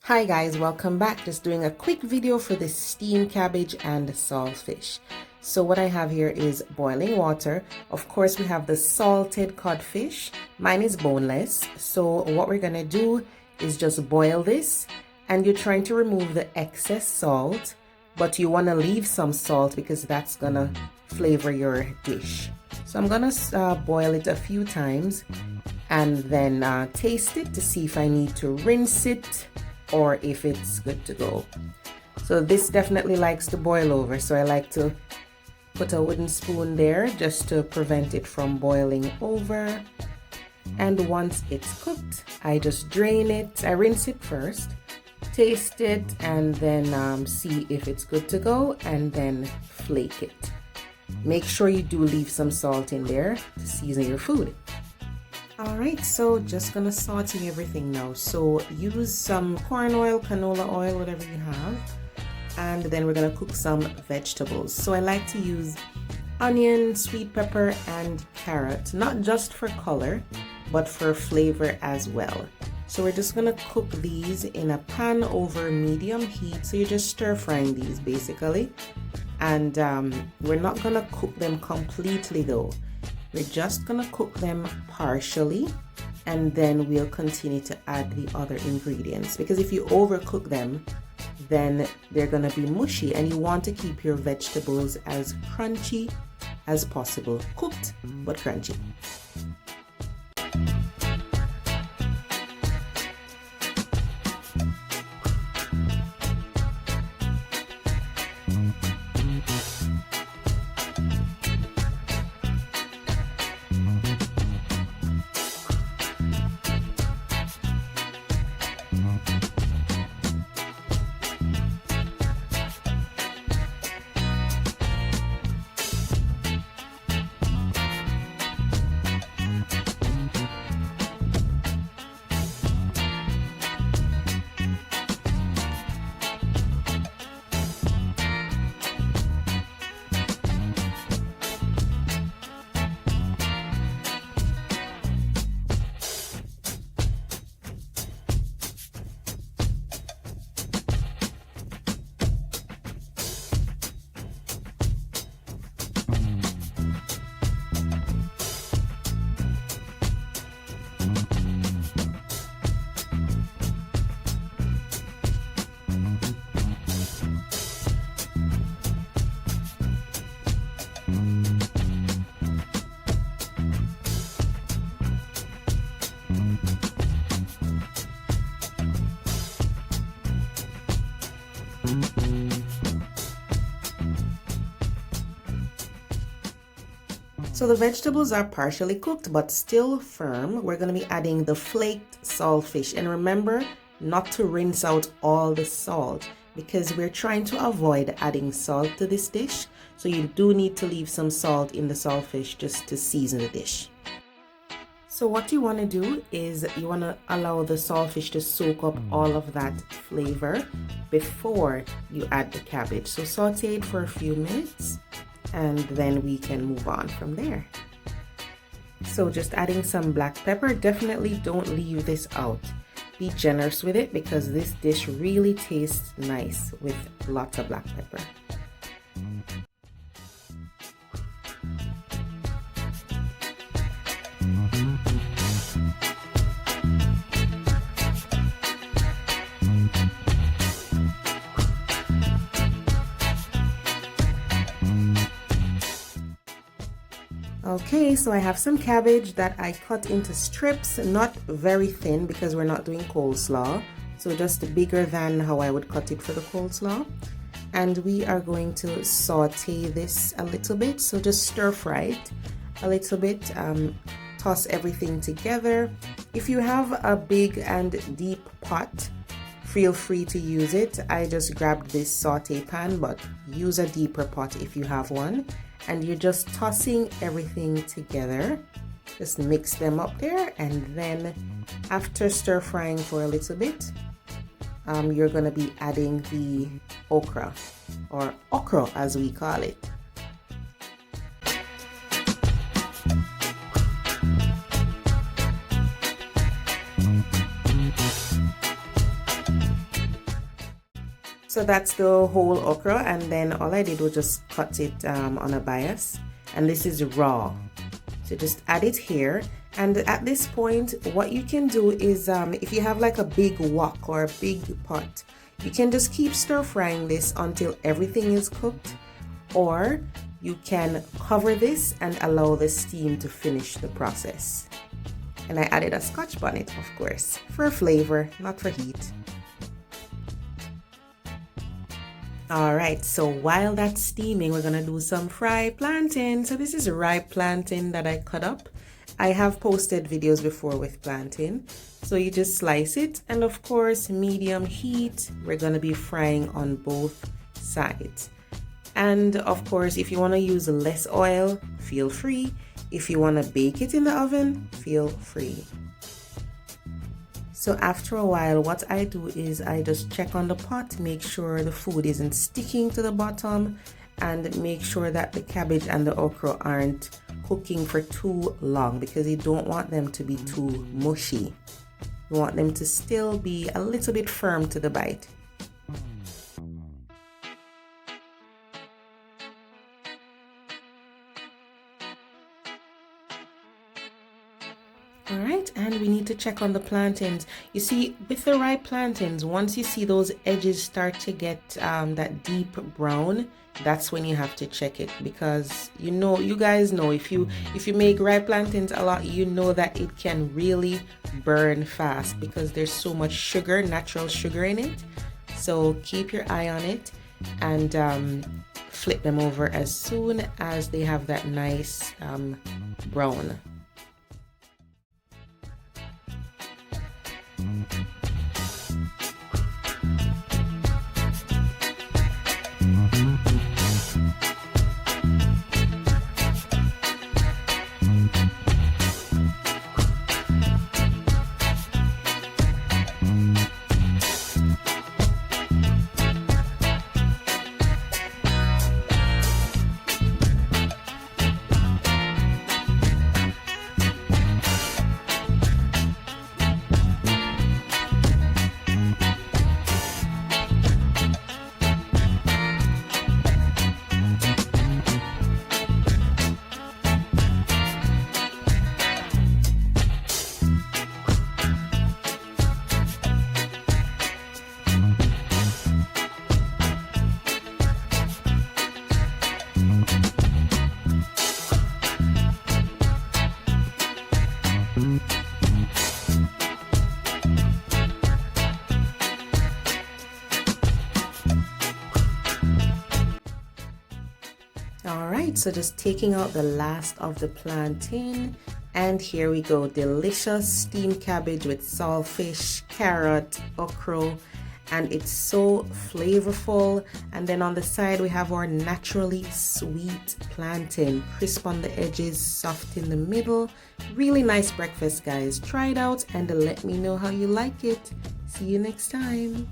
Hi guys, welcome back. Just doing a quick video for the steamed cabbage and saltfish. So what I have here is boiling water. Of course, we have the salted codfish. Mine is boneless. So what we're gonna do is just boil this, and you're trying to remove the excess salt, but you wanna leave some salt because that's gonna flavor your dish. So I'm gonna boil it a few times and then taste it to see if I need to rinse it or if it's good to go. So this definitely likes to boil over, so I like to put a wooden spoon there just to prevent it from boiling over. And once it's cooked, I just drain it. I rinse it first, taste it, and then see if it's good to go, and then flake it. Make sure you do leave some salt in there to season your food. Alright, so just gonna saute everything now. So use some corn oil, canola oil, whatever you have, and then we're gonna cook some vegetables. So I like to use onion, sweet pepper, and carrot, not just for color but for flavor as well. So we're just gonna cook these in a pan over medium heat. So you're just stir frying these basically, and we're not gonna cook them completely though. We're just gonna cook them partially, and then we'll continue to add the other ingredients, because if you overcook them, then they're gonna be mushy, and you want to keep your vegetables as crunchy as possible. Cooked but crunchy. So the vegetables are partially cooked but still firm. We're going to be adding the flaked saltfish, and remember not to rinse out all the salt because we're trying to avoid adding salt to this dish. So you do need to leave some salt in the saltfish just to season the dish. So what you want to do is you want to allow the saltfish to soak up all of that flavor before you add the cabbage. So saute it for a few minutes, and then we can move on from there. So just adding some black pepper. Definitely don't leave this out. Be generous with it because this dish really tastes nice with lots of black pepper. Okay, so I have some cabbage that I cut into strips, not very thin because we're not doing coleslaw, so just bigger than how I would cut it for the coleslaw. And we are going to saute this a little bit, so just stir fry it a little bit, toss everything together. If you have a big and deep pot, feel free to use it. I just grabbed this saute pan, but use a deeper pot if you have one. And you're just tossing everything together. Just mix them up there, and then after stir frying for a little bit, you're gonna be adding the okra, or okra as we call it. So that's the whole okra, and then all I did was just cut it on a bias, and this is raw. So just add it here, and at this point what you can do is if you have like a big wok or a big pot, you can just keep stir frying this until everything is cooked, or you can cover this and allow the steam to finish the process. And I added a scotch bonnet, of course, for flavor, not for heat. Alright, so while that's steaming, we're gonna do some fried plantain. So this is ripe plantain that I cut up. I have posted videos before with plantain. So you just slice it, and of course, medium heat. We're gonna be frying on both sides. And of course, if you wanna use less oil, feel free. If you wanna bake it in the oven, feel free. So after a while, what I do is I just check on the pot, make sure the food isn't sticking to the bottom, and make sure that the cabbage and the okra aren't cooking for too long, because you don't want them to be too mushy. You want them to still be a little bit firm to the bite. Alright, and we need to check on the plantains. You see, with the ripe plantains, once you see those edges start to get that deep brown, that's when you have to check it, because you guys know, if you make ripe plantains a lot, you know that it can really burn fast because there's so much sugar, natural sugar in it. So keep your eye on it, and flip them over as soon as they have that nice brown. Alright, so just taking out the last of the plantain, and here we go, delicious steamed cabbage with saltfish, carrot, okra, and it's so flavorful. And then on the side we have our naturally sweet plantain, crisp on the edges, soft in the middle. Really nice breakfast, guys. Try it out and let me know how you like it. See you next time.